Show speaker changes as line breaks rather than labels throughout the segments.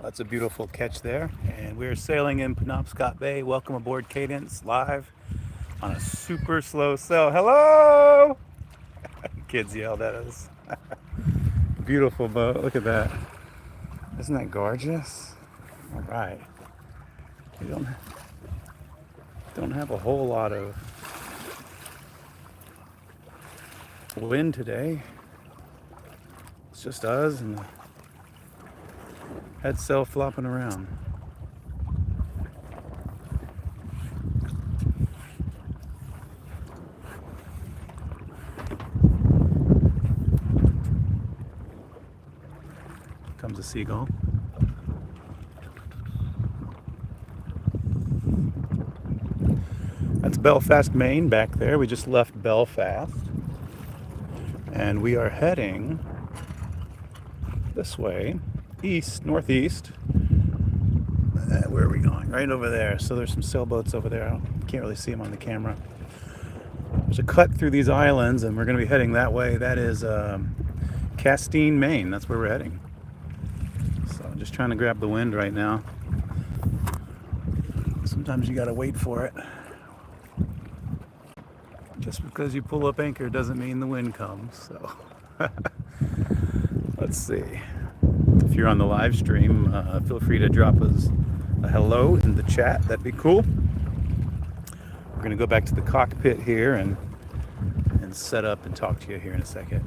That's a beautiful catch there. And we're sailing in Penobscot Bay. Welcome aboard Cadence live on a super slow sail. Hello! Kids yelled at us. Beautiful boat. Look at that. Isn't that gorgeous? All right. We don't have a whole lot of wind today. It's just us and the head sail flopping around. Comes a seagull. That's Belfast, Maine back there. We just left Belfast. And we are heading this way, east, northeast. Where are we going? Right over there. So there's some sailboats over there. I can't really see them on the camera. There's a cut through these islands, and we're going to be heading that way. That is Catalina, Maine. That's where we're heading. So I'm just trying to grab the wind right now. Sometimes you got to wait for it. Just because you pull up anchor doesn't mean the wind comes. So let's see. If you're on the live stream, feel free to drop us a hello in the chat. That'd be cool. We're going to go back to the cockpit here and set up and talk to you here in a second.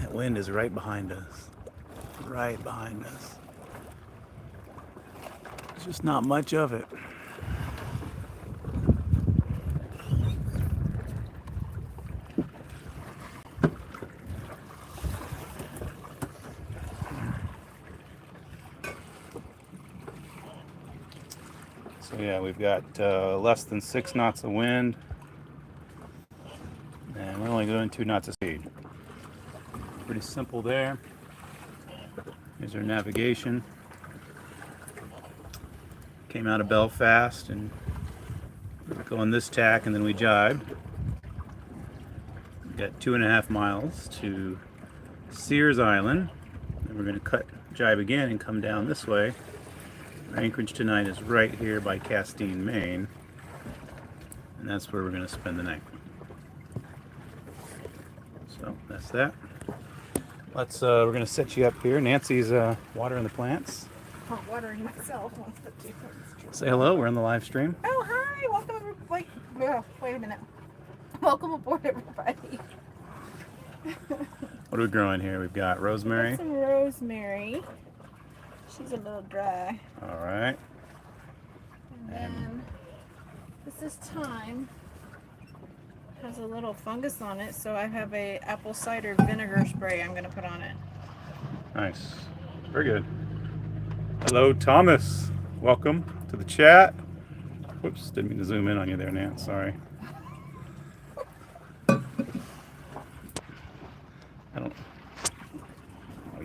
That wind is right behind us. Right behind us. There's just not much of it. So yeah, we've got less than 6 knots of wind, and we're only doing 2 knots of speed. Pretty simple there. Here's our navigation. Came out of Belfast and we're going this tack, and then we jibed. We've got 2.5 miles to Sears Island, and we're going to cut jibe again and come down this way. Our anchorage tonight is right here by Catalina, Maine, and that's where we're going to spend the night. So that's that. We're going to set you up here. Nancy's watering the plants.
I'm watering myself.
Say hello. We're on the live stream.
Oh, hi. Welcome. Wait a minute. Welcome aboard, everybody.
What are we growing here? We've got rosemary.
Some rosemary. She's a little dry.
All right.
And then this is thyme. Has a little fungus on it, so I have a apple cider vinegar spray I'm going to put on it.
Nice. Very good. Hello, Thomas. Welcome to the chat. Whoops, didn't mean to zoom in on you there, Nance. Sorry.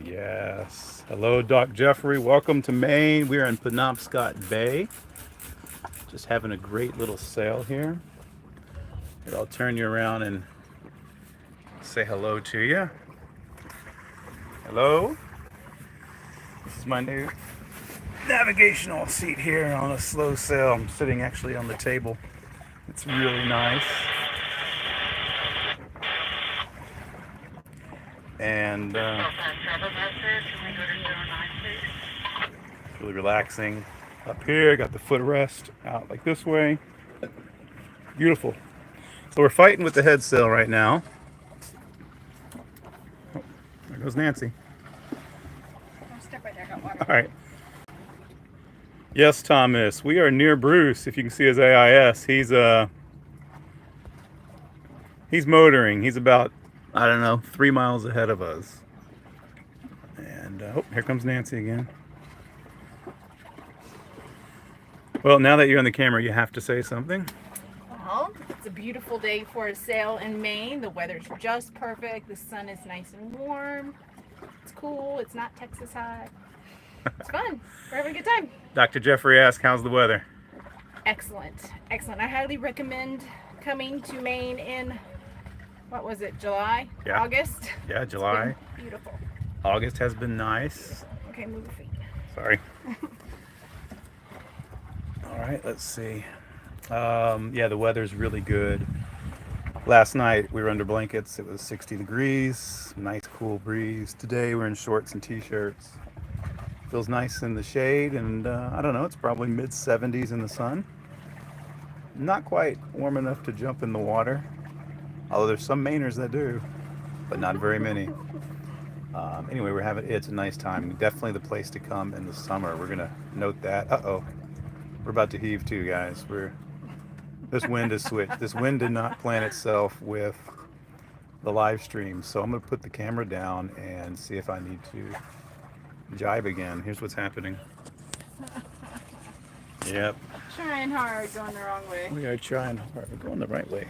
Yes. Hello, Doc Jeffrey. Welcome to Maine. We're in Penobscot Bay. Just having a great little sail here. I'll turn you around and say hello to you. Hello. This is my new navigational seat here on a slow sail. I'm sitting actually on the table. It's really nice. And really relaxing. Up here, got the footrest out like this way. Beautiful. So we're fighting with the head sail right now. Oh, there goes Nancy.
Step right there, I got water.
All right. Yes, Thomas. We are near Bruce. If you can see his AIS, he's motoring. He's about, I don't know, 3 miles ahead of us. And oh, here comes Nancy again. Well, now that you're on the camera, you have to say something.
Well, it's a beautiful day for a sail in Maine. The weather's just perfect. The sun is nice and warm. It's cool. It's not Texas hot. It's fun. We're having a good time.
Dr. Jeffrey asked, how's the weather?
Excellent. Excellent. I highly recommend coming to Maine in, what was it, July?
Yeah.
August?
Yeah, July.
Beautiful.
August has been nice.
Okay, move your feet.
Sorry. All right, let's see. Yeah, the weather's really good. Last night we were under blankets. It was 60 degrees, nice cool breeze. Today we're in shorts and t-shirts. Feels nice in the shade, and I don't know, it's probably mid 70s in the sun. Not quite warm enough to jump in the water, although there's some Mainers that do, but not very many. Anyway, it's a nice time. Definitely the place to come in the summer. We're gonna note that. Uh-oh, we're about to heave too, guys. This wind has switched. This wind did not plan itself with the live stream, so I'm gonna put the camera down and see if I need to jibe again. Here's what's happening. Yep.
Trying hard, going the wrong way.
We are trying hard. We're going the right way.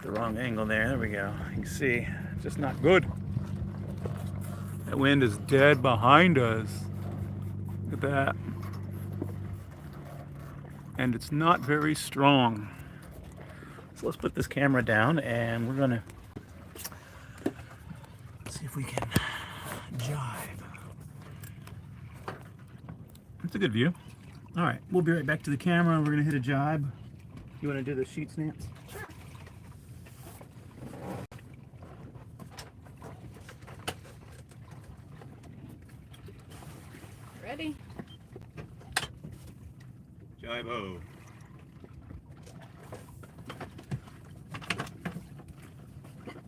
The wrong angle there. There we go. You can see, it's just not good. That wind is dead behind us. Look at that. And it's not very strong. So let's put this camera down and we're gonna see if we can jive. That's a good view. All right, we'll be right back to the camera and we're gonna hit a jibe. You wanna do the sheet stance?
Sure. Ready?
Jive-o.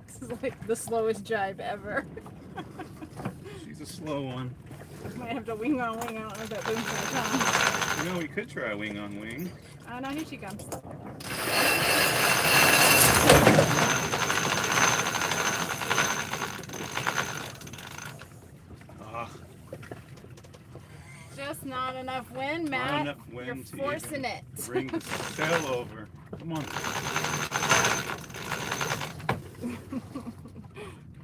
This is like the slowest jibe ever.
She's a slow one.
Might have to wing on wing. I don't know if that wing's gonna come.
You know, we could try wing on wing.
Oh no, here she comes. Just not enough wind, Matt.
Not enough wind.
You're
to
forcing
even
it.
Bring the sail over. Come on.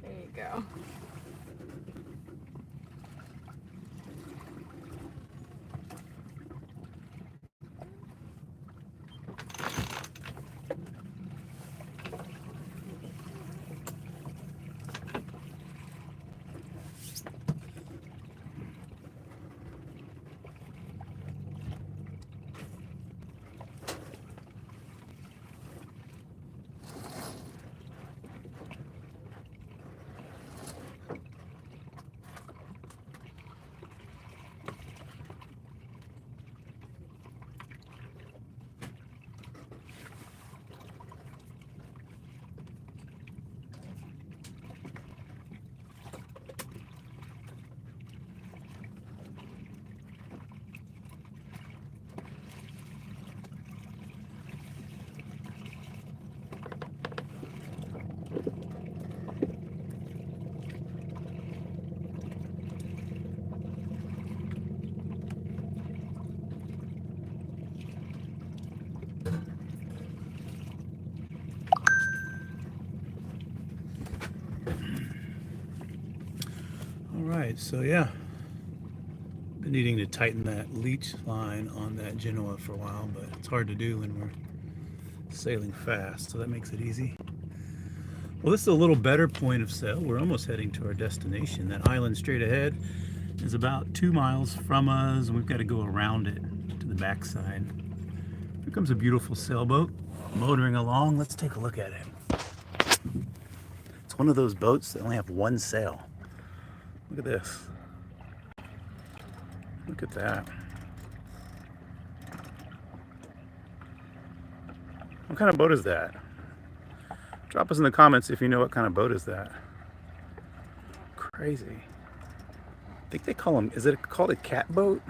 There you go.
Alright, so yeah, been needing to tighten that leech line on that Genoa for a while, but it's hard to do when we're sailing fast, so that makes it easy. Well, this is a little better point of sail. We're almost heading to our destination. That island straight ahead is about 2 miles from us, and we've got to go around it to the backside. Here comes a beautiful sailboat motoring along. Let's take a look at it. It's one of those boats that only have one sail. Look at this. Look at that. What kind of boat is that? Drop us in the comments if you know what kind of boat is that. Crazy. I think they call them, is it called a cat boat?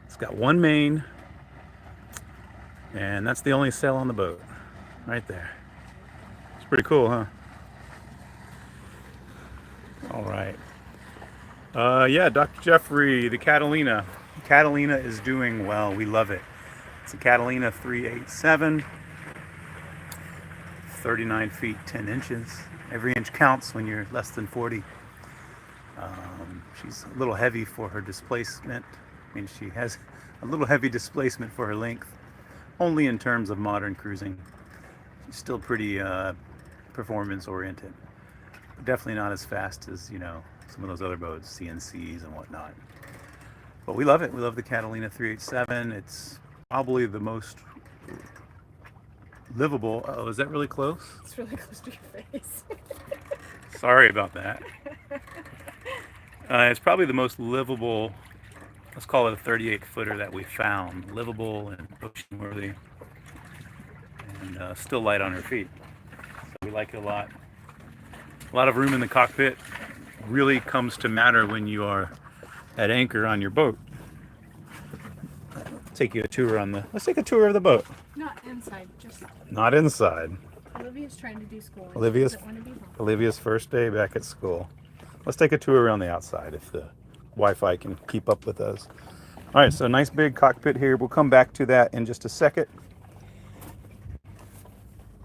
It's got one main, and that's the only sail on the boat. Right there. It's pretty cool, huh? All right. Yeah, Dr. Jeffrey, the Catalina. Catalina is doing well. We love it. It's a Catalina 387, 39 feet 10 inches. Every inch counts when you're less than 40. She's a little heavy for her displacement. I mean, she has a little heavy displacement for her length, only in terms of modern cruising. She's still pretty performance oriented. Definitely not as fast as, you know, some of those other boats, CNCs and whatnot. But we love it. We love the Catalina 387. It's probably the most livable. Oh, is that really close?
It's really close to your face.
Sorry about that. It's probably the most livable, let's call it a 38 footer that we found. Livable and ocean worthy, and still light on her feet. So we like it a lot. A lot of room in the cockpit really comes to matter when you are at anchor on your boat. Take you a tour on the, let's take a tour of the boat.
Not inside, just
Not inside.
Olivia's trying to do school.
Olivia's first day back at school. Let's take a tour around the outside if the Wi-Fi can keep up with us. All right, so nice big cockpit here. We'll come back to that in just a second.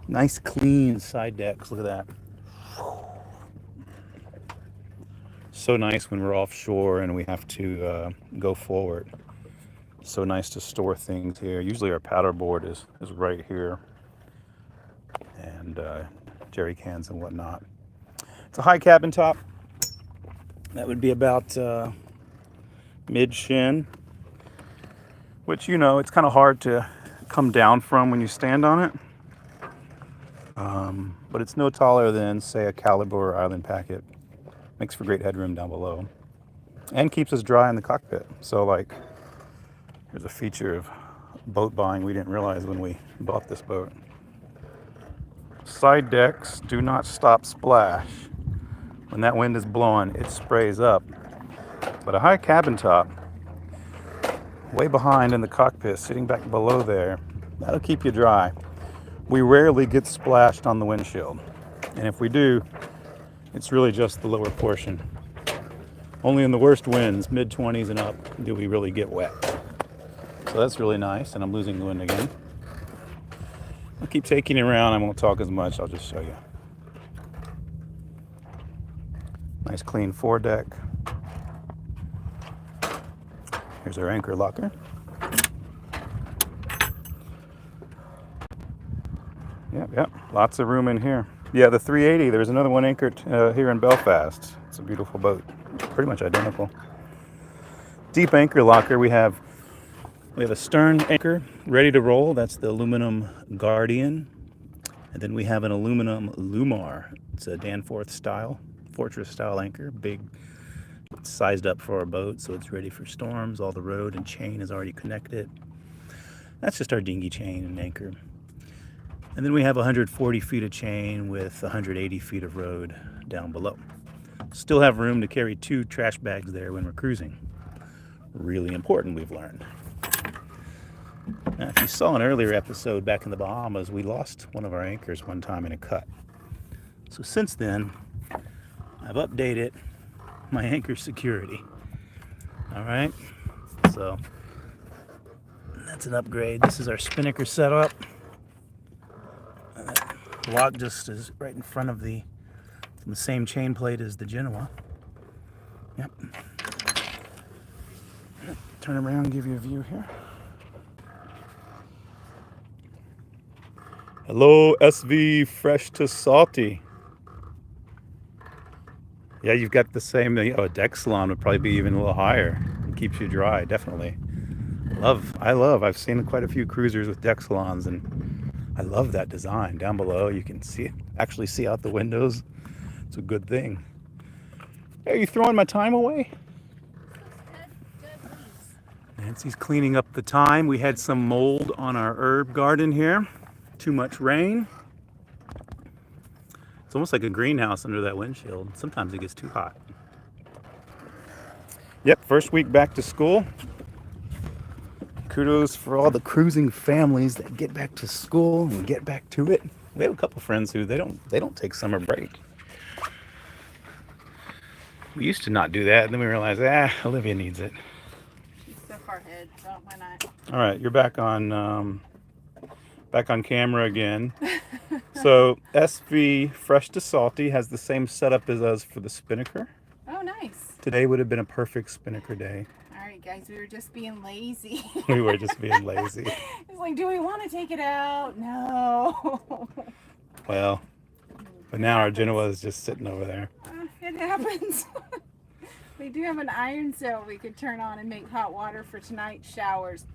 Nice clean side decks. Look at that. So nice when we're offshore and we have to go forward. So nice to store things here. Usually our paddle board is right here, and jerry cans and whatnot. It's a high cabin top. That would be about mid shin, which, you know, it's kind of hard to come down from when you stand on it. But it's no taller than, say, a Caliber or Island Packet. Makes for great headroom down below and keeps us dry in the cockpit. So, like, here's a feature of boat buying we didn't realize when we bought this boat. Side decks do not stop splash. When that wind is blowing, it sprays up. But a high cabin top, way behind in the cockpit, sitting back below there, that'll keep you dry. We rarely get splashed on the windshield. And if we do, it's really just the lower portion. Only in the worst winds, mid-20s and up, do we really get wet. So that's really nice, and I'm losing the wind again. I'll keep taking it around. I won't talk as much. I'll just show you. Nice clean foredeck. Here's our anchor locker. Yep. Lots of room in here. Yeah, the 380. There's another one anchored here in Belfast. It's a beautiful boat. Pretty much identical. Deep anchor locker. We have a stern anchor ready to roll. That's the aluminum Guardian. And then we have an aluminum Lumar. It's a Danforth style, fortress style anchor. Big, sized up for our boat, so it's ready for storms. All the rode and chain is already connected. That's just our dinghy chain and anchor. And then we have 140 feet of chain with 180 feet of rode down below. Still have room to carry 2 trash bags there when we're cruising. Really important, we've learned. Now, if you saw an earlier episode back in the Bahamas, we lost one of our anchors one time in a cut. So since then, I've updated my anchor security. All right, so that's an upgrade. This is our spinnaker setup. The lock just is right in front of the same chain plate as the Genoa. Yep. Turn around and give you a view here. Hello, SV Fresh to Salty. Yeah, you've got the same, a deck salon would probably be even a little higher. It keeps you dry, definitely. I've seen quite a few cruisers with deck salons, and I love that design. Down below, you can actually see out the windows. It's a good thing. Hey, are you throwing my time away? Nancy's cleaning up the thyme. We had some mold on our herb garden here. Too much rain. It's almost like a greenhouse under that windshield. Sometimes it gets too hot. Yep, first week back to school. Kudos for all the cruising families that get back to school and get back to it. We have a couple friends who they don't take summer break. We used to not do that, and then we realized, Olivia needs it.
She's so far ahead, so why not?
All right, you're back on camera again. So SV Fresh to Salty has the same setup as us for the spinnaker.
Oh, nice.
Today would have been a perfect spinnaker day.
All right, guys, we were just being lazy.
We were just being lazy.
It's like, do we want to take it out? No.
Well, But now our Genoa is just sitting over there.
It happens. We do have an iron sail we could turn on and make hot water for tonight's showers.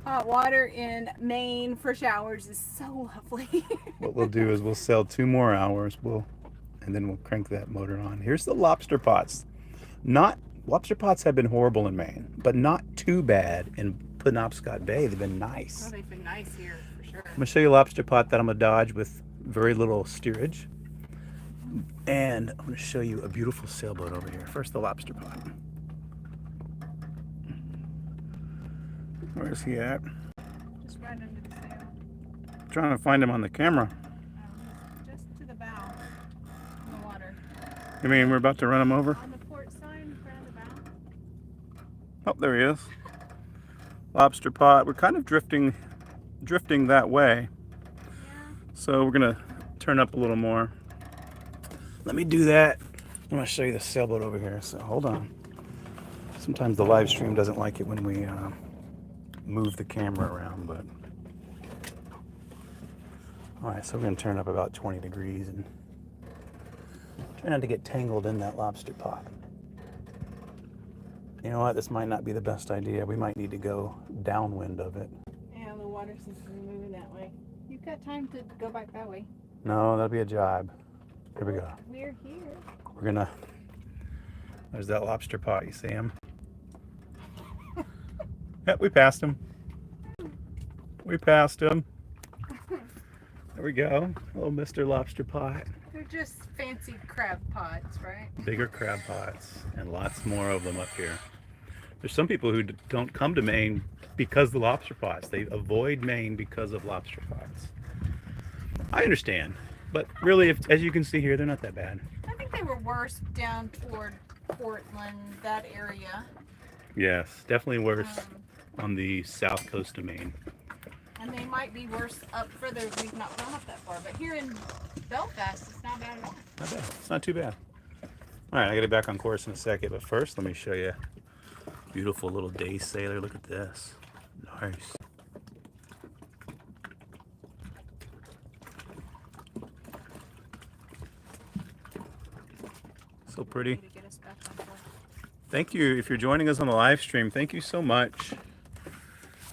Hot water in Maine for showers is so lovely.
What we'll do is we'll sail 2 more hours. And then we'll crank that motor on. Here's the lobster pots. Lobster pots have been horrible in Maine, but not too bad in Penobscot Bay. They've been nice.
Oh, they've been nice here for sure.
I'm gonna show you a lobster pot that I'm gonna dodge with very little steerage. And I'm gonna show you a beautiful sailboat over here. First, the lobster pot. Where's he at?
Just right under the sail.
I'm trying to find him on the camera.
Just to the bow in the water.
You mean we're about to run him over?
On the port side, around the bow.
Oh, there he is. Lobster pot. We're kind of drifting that way.
Yeah.
So we're gonna turn up a little more. Let me do that. I'm gonna show you the sailboat over here. So hold on. Sometimes the live stream doesn't like it when we move the camera around, but all right. So we're gonna turn up about 20 degrees and try not to get tangled in that lobster pot. You know what? This might not be the best idea. We might need to go downwind of it.
Yeah, the water seems to be moving that way. You've got time to go back that way.
No, that'll be a jibe. Here we go.
We're here.
We're gonna. There's that lobster pot. You see him? Yep, we passed him. We passed him. There we go. Little Mr. Lobster Pot.
They're just fancy crab pots, right?
Bigger crab pots, and lots more of them up here. There's some people who don't come to Maine because of the lobster pots. They avoid Maine because of lobster pots. I understand, but really, as you can see here, they're not that bad.
I think they were worse down toward Portland, that area.
Yes, definitely worse on the south coast of Maine.
And they might be worse up further. We've not gone up that far, but here in Belfast, it's not bad at all.
Not bad. It's not too bad. All right, I got it back on course in a second, but first, let me show you a beautiful little day sailor. Look at this. Nice. So pretty.
To get us back on board.
Thank you. If you're joining us on the live stream, thank you so much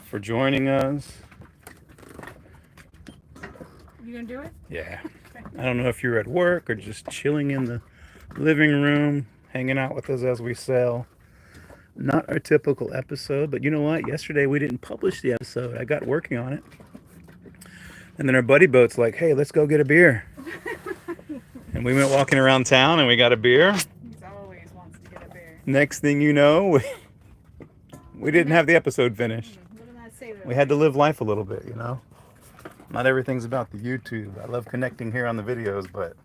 for joining us.
You gonna do it?
Yeah. I don't know if you're at work or just chilling in the living room, hanging out with us as we sail. Not our typical episode, but you know what? Yesterday we didn't publish the episode. I got working on it. And then our buddy boat's like, hey, let's go get a beer. And we went walking around town and we got a beer.
He always wants to get a beer.
Next thing you know, we didn't have the episode finished.
What did I say there?
We had to live life a little bit, you know? Not everything's about the YouTube. I love connecting here on the videos, but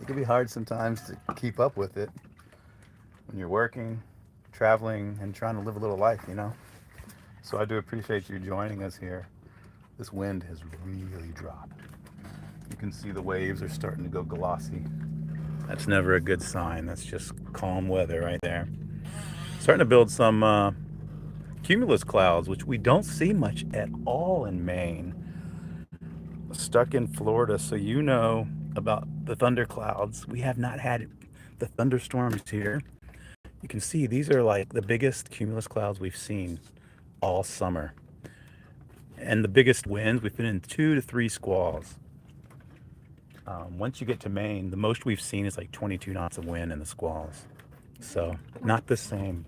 it can be hard sometimes to keep up with it when you're working, traveling, and trying to live a little life, you know? So I do appreciate you joining us here. This wind has really dropped. You can see the waves are starting to go glossy. That's never a good sign. That's just calm weather right there. Starting to build some cumulus clouds, which we don't see much at all in Maine. Stuck in Florida, so you know about the thunderclouds. We have not had the thunderstorms here. You can see these are like the biggest cumulus clouds we've seen all summer. And the biggest winds, we've been in 2 to 3 squalls. Once you get to Maine, the most we've seen is like 22 knots of wind in the squalls. So not the same.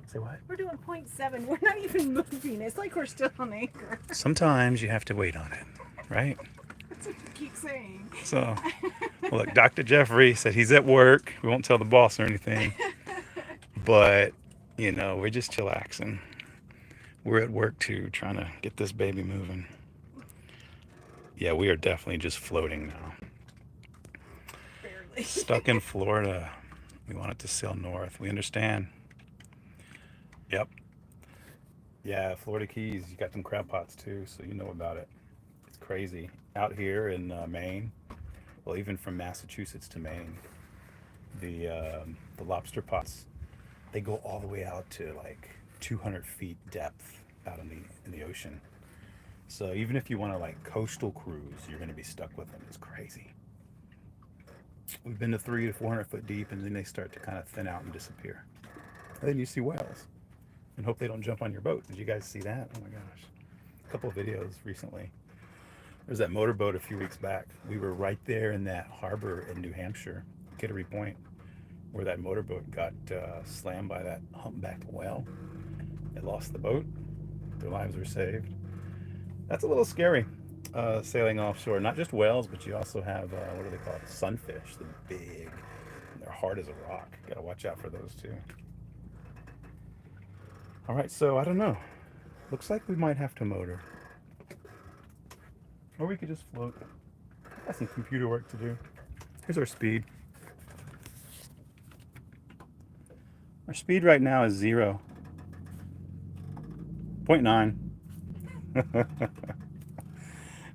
Say what?
We're doing 0.7. We're not even moving. It's like we're still on anchor.
Sometimes you have to wait on it, right?
That's what you keep saying.
So, look, Dr. Jeffrey said he's at work. We won't tell the boss or anything. But, you know, we're just chillaxing. We're at work too, trying to get this baby moving. Yeah, we are definitely just floating now.
Barely.
Stuck in Florida. We want it to sail north. We understand. Yep. Yeah, Florida Keys, you got them crab pots too, so you know about it. It's crazy. Out here in Maine, well, even from Massachusetts to Maine, the lobster pots, they go all the way out to like 200 feet depth out in the ocean. So even if you want to like coastal cruise, you're going to be stuck with them. It's crazy. We've been to 300 to 400 foot deep, and then they start to kind of thin out and disappear. And then you see whales, and hope they don't jump on your boat. Did you guys see that? Oh my gosh! A couple of videos recently. There's that motorboat a few weeks back. We were right there in that harbor in New Hampshire, Kittery Point, where that motorboat got slammed by that humpback whale. They lost the boat. Their lives were saved. That's a little scary, sailing offshore. Not just whales, but you also have, what do they call it? Sunfish. They're big. And they're hard as a rock. Gotta watch out for those too. All right, so I don't know. Looks like we might have to motor. Or we could just float. Got some computer work to do. Here's our speed. Our speed right now is 0.9.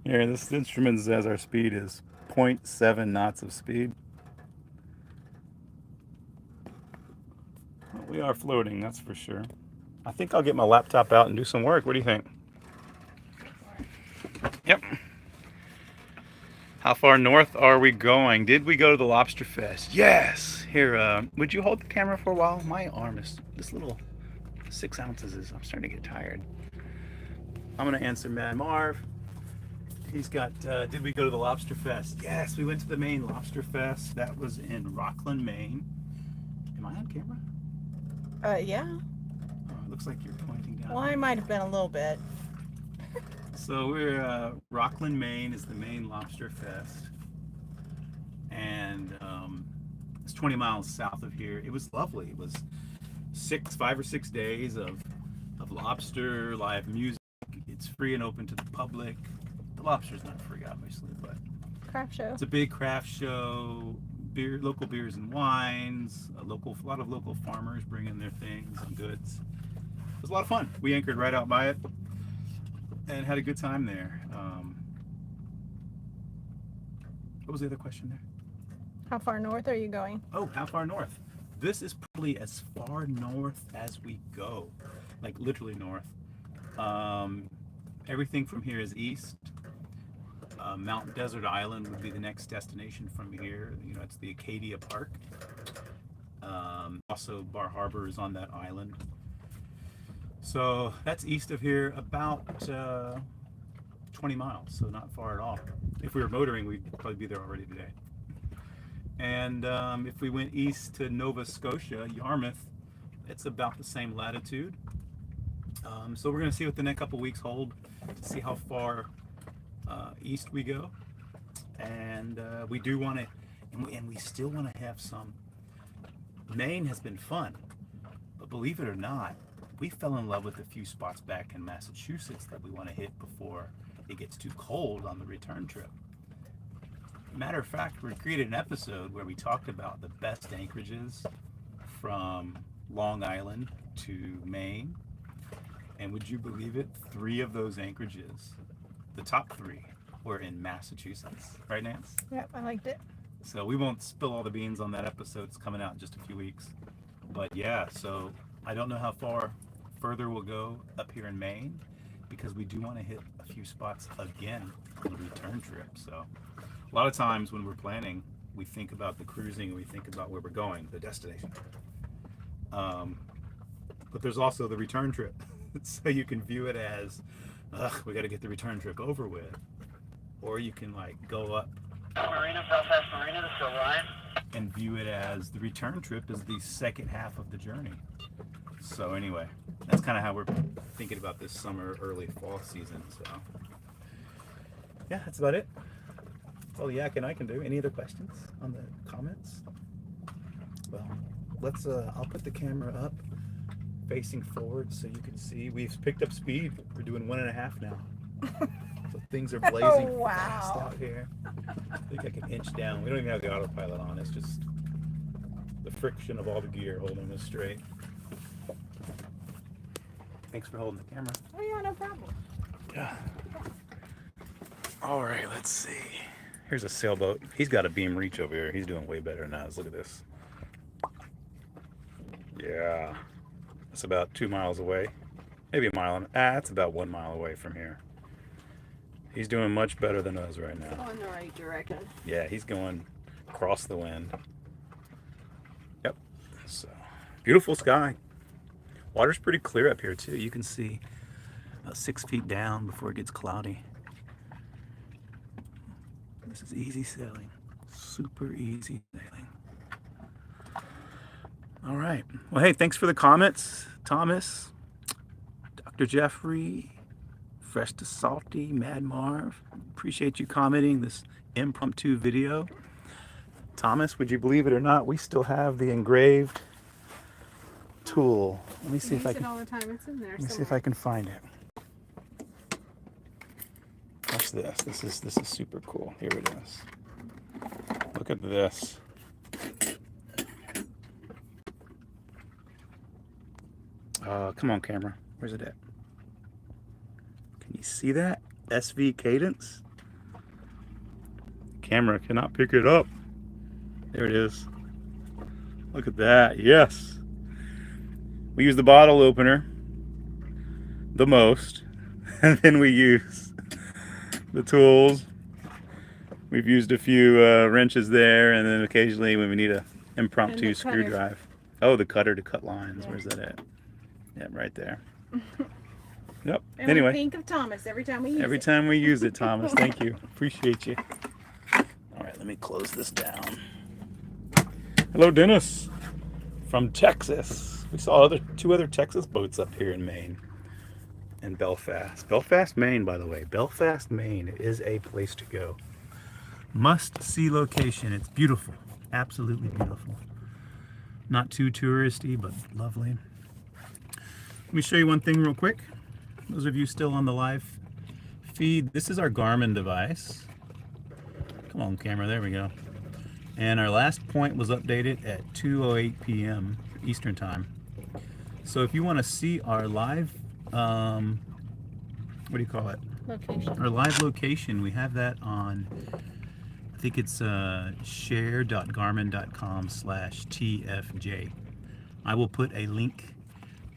Here, this instrument says our speed is 0.7 knots of speed. Well, we are floating, that's for sure. I think I'll get my laptop out and do some work. What do you think? Yep. How far north are we going? Did we go to the Lobster Fest? Yes! Here, would you hold the camera for a while? My arm is, this little 6 ounces is, I'm starting to get tired. I'm gonna answer Mad Marv. He's got, did we go to the Lobster Fest? Yes, we went to the Maine Lobster Fest. That was in Rockland, Maine. Am I on camera?
Yeah.
Oh, it looks like you're pointing down.
Well, I might have been a little bit.
So we're, Rockland, Maine is the Maine Lobster Fest. And it's 20 miles south of here. It was lovely. It was 5 or 6 days of lobster, live music. It's free and open to the public. The lobster's not free, obviously, but
Craft show.
it's a big craft show. Local beers and wines. A lot of local farmers bring in their things and goods. It was a lot of fun. We anchored right out by it and had a good time there. What was the other question there?
How far north are you going?
Oh, how far north? This is probably as far north as we go, like literally north. Everything from here is east. Mount Desert Island would be the next destination from here. You know, it's the Acadia Park. Also, Bar Harbor is on that island. So that's east of here, about 20 miles, so not far at all. If we were motoring, we'd probably be there already today. And if we went east to Nova Scotia, Yarmouth, it's about the same latitude. So we're going to see what the next couple weeks hold, to see how far east we go. And we do want to, and we still want to have some. Maine has been fun, but believe it or not, we fell in love with a few spots back in Massachusetts that we want to hit before it gets too cold on the return trip. Matter of fact, we created an episode where we talked about the best anchorages from Long Island to Maine. And would you believe it? 3 of those anchorages, the top 3, were in Massachusetts. Right, Nance?
Yep, I liked it.
So we won't spill all the beans on that episode. It's coming out in just a few weeks. But yeah, so I don't know how far further we'll go up here in Maine, because we do want to hit a few spots again on the return trip. So a lot of times when we're planning, we think about the cruising and we think about where we're going, the destination. But there's also the return trip. So you can view it as, we got to get the return trip over with. Or you can like go up
Marina, Belfast Marina, this is Ryan.
and view it as the return trip is the second half of the journey. So anyway, that's kind of how we're thinking about this summer, early fall season. So yeah, that's about it. That's all Yak and I can do. Any other questions on the comments? Well, let's, I'll put the camera up facing forward so you can see. We've picked up speed. We're doing 1.5 now. So things are blazing fast out here. I think I can inch down. We don't even have the autopilot on. It's just the friction of all the gear holding us straight. Thanks for holding the camera.
Oh yeah, no problem.
Yeah. All right, let's see. Here's a sailboat. He's got a beam reach over here. He's doing way better than us. Look at this. Yeah. That's about 2 miles away. Maybe a mile. It's about 1 mile away from here. He's doing much better than us right now.
Going the right direction.
Yeah, he's going across the wind. Yep. So beautiful sky. Water's pretty clear up here too. You can see about 6 feet down before it gets cloudy. This is easy sailing. Super easy sailing. All right. Well, hey, thanks for the comments, Thomas, Dr. Jeffrey, Fresh to Salty, Mad Marv. Appreciate you commenting this impromptu video. Thomas, would you believe it or not, we still have the engraved tool. Let me see if I can.
All the time. It's in there.
Let me see if I can find it. Watch this. This is super cool. Here it is. Look at this. Come on, camera. Where's it at? Can you see that? SV cadence. Camera cannot pick it up. There it is. Look at that. Yes. We use the bottle opener the most, and then we use the tools. We've used a few wrenches there, and then occasionally when we need a impromptu screwdriver. Oh, the cutter to cut lines. Yeah. Where's that at? Yeah, right there. Yep.
And
anyway,
we think of Thomas every time we use it.
Every time we use it, Thomas. Thank you. Appreciate you. All right, let me close this down. Hello, Dennis from Texas. We saw two other Texas boats up here in Maine. In Belfast. Belfast, Maine, by the way. Belfast, Maine is a place to go. Must-see location. It's beautiful. Absolutely beautiful. Not too touristy, but lovely. Let me show you one thing real quick. Those of you still on the live feed, this is our Garmin device. Come on, camera. There we go. And our last point was updated at 2:08 p.m. Eastern Time. So if you want to see our live, what do you call it?
Location.
Our live location, we have that on, I think it's share.garmin.com/TFJ. I will put a link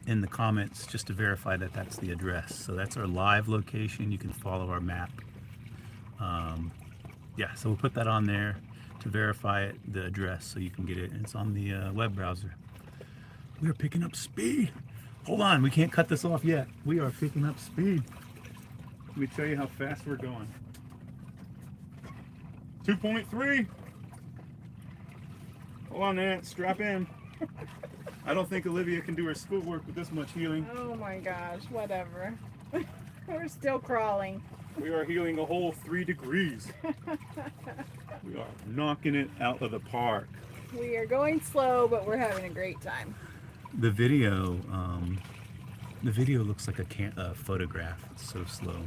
in the comments just to verify that that's the address. So that's our live location. You can follow our map. Yeah, so we'll put that on there to verify it, the address, so you can get it. It's on the web browser. We are picking up speed. Hold on, we can't cut this off yet. We are picking up speed. Let me tell you how fast we're going. 2.3. Hold on, Aunt, strap in. I don't think Olivia can do her schoolwork with this much healing.
Oh my gosh, whatever. We're still crawling.
We are healing a whole 3 degrees. We are knocking it out of the park.
We are going slow, but we're having a great time.
The video looks like a photograph. It's so slow.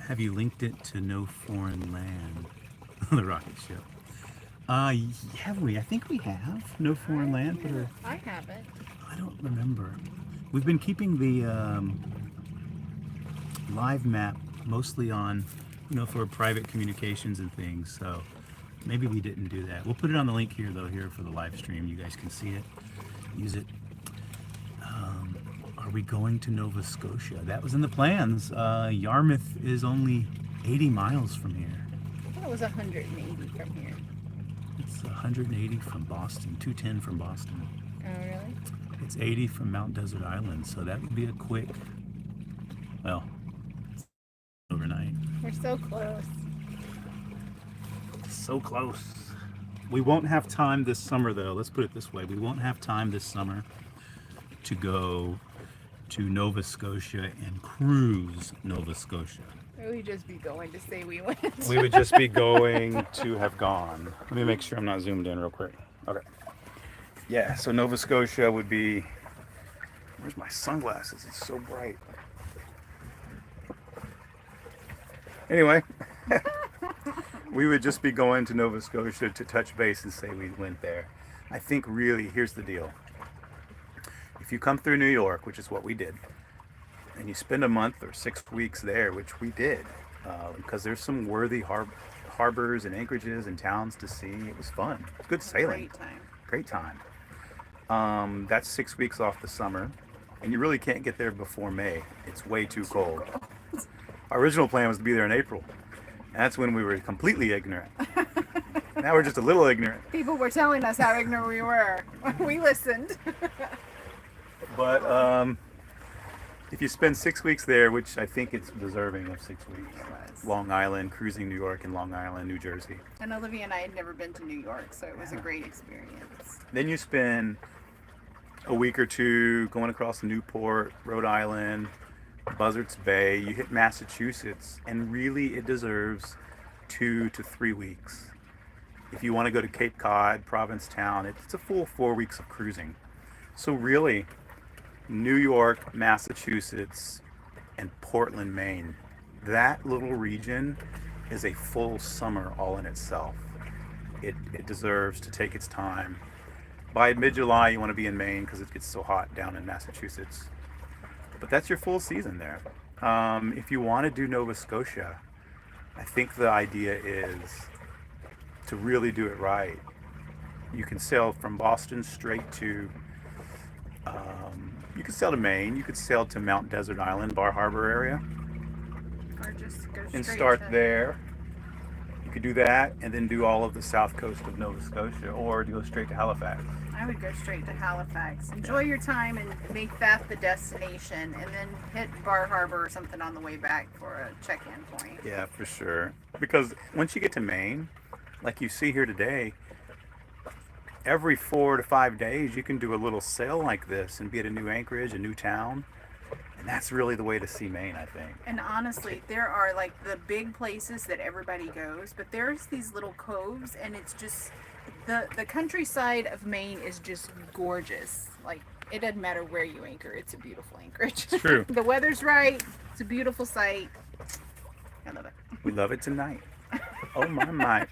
Have you linked it to No Foreign Land? The rocket ship. Have we? I think we have No Foreign Land.
I haven't.
I don't remember. We've been keeping the live map mostly on, for private communications and things. So maybe we didn't do that. We'll put it on the link here, though, here for the live stream. You guys can see it, use it. Are we going to Nova Scotia? That was in the plans. Yarmouth is only 80 miles from here.
I thought it was 180 from here.
It's 180 from Boston, 210 from Boston.
Oh, really?
It's 80 from Mount Desert Island, so that would be a quick, well, overnight.
We're so close.
So close. We won't have time this summer, though. Let's put it this way. We won't have time this summer to go to Nova Scotia and cruise Nova Scotia.
We'd just be going to say we went.
We would just be going to have gone. Let me make sure I'm not zoomed in real quick. Okay. Yeah, so Nova Scotia would be... Where's my sunglasses? It's so bright. Anyway, we would just be going to Nova Scotia to touch base and say we went there. I think really, here's the deal. If you come through New York, which is what we did, and you spend a month or 6 weeks there, which we did, because there's some worthy harbors and anchorages and towns to see. It was fun. Good sailing. Great time. That's 6 weeks off the summer, and you really can't get there before May. It's way too cold. Our original plan was to be there in April, That's when we were completely ignorant. Now we're just a little ignorant.
People were telling us how ignorant we were. We listened.
But if you spend 6 weeks there, which I think it's deserving of 6 weeks, Long Island, cruising New York and Long Island, New Jersey.
And Olivia and I had never been to New York, so it was a great experience.
Then you spend a week or two going across Newport, Rhode Island, Buzzards Bay. You hit Massachusetts, and really it deserves 2 to 3 weeks. If you want to go to Cape Cod, Provincetown, it's a full 4 weeks of cruising. So really, New York, Massachusetts, and Portland, Maine, that little region is a full summer all in itself. It deserves to take its time. By mid-July, you want to be in Maine because it gets so hot down in Massachusetts. But that's your full season there. If you want to do Nova Scotia, I think the idea is to really do it right. You can sail from Boston straight to, you could sail to Maine, you could sail to Mount Desert Island, Bar Harbor area,
Or just go
and
straight
start
to-
there. You could do that and then do all of the south coast of Nova Scotia, or to go straight to Halifax.
I would go straight to Halifax. Enjoy your time and make that the destination, and then hit Bar Harbor or something on the way back for a check-in point.
Yeah, for sure. Because once you get to Maine, like you see here today, every 4 to 5 days you can do a little sail like this and be at a new anchorage, a new town. And that's really the way to see Maine, I think.
And honestly, there are like the big places that everybody goes, but there's these little coves, and it's just the countryside of Maine is just gorgeous. Like, it doesn't matter where you anchor, it's a beautiful anchorage.
It's true.
The weather's right, it's a beautiful sight. I love it.
We love it tonight. Oh my.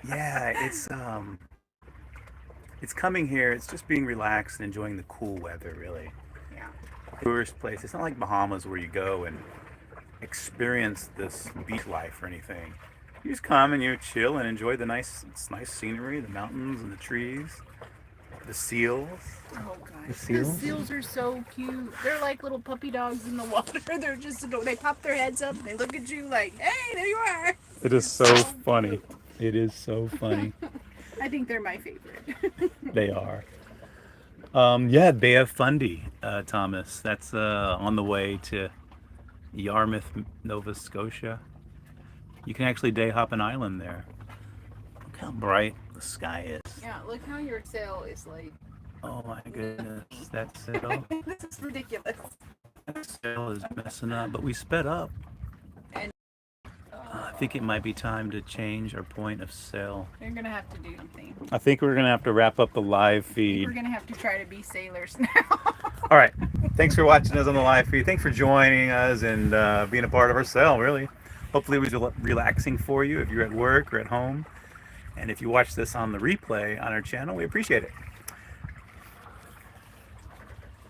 Yeah, it's coming here. It's just being relaxed and enjoying the cool weather, really.
Yeah.
Tourist place. It's not like Bahamas where you go and experience this beach life or anything. You just come and you chill and enjoy the nice scenery, the mountains and the trees, the seals.
Oh gosh,
The seals?
The seals are so cute. They're like little puppy dogs in the water. They're just, they pop their heads up and they look at you like, hey, there you are.
It is so funny. It is so funny.
I think they're my favorite.
They are. Yeah, Bay of Fundy, Thomas. That's on the way to Yarmouth, Nova Scotia. You can actually day hop an island there. Look how bright the sky is.
Yeah, look how your sail is like.
Oh my goodness, that sail,
This is ridiculous.
that sail is messing up. But we sped up.
And
I think it might be time to change our point of sail.
you're gonna have to do something.
I think we're gonna have to wrap up the live feed.
We're gonna have to try to be sailors now.
All right. Thanks for watching us on the live feed. Thanks for joining us and being a part of our sail, really. Hopefully it was relaxing for you if you're at work or at home. And if you watch this on the replay on our channel, we appreciate it.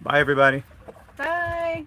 Bye, everybody.
Bye.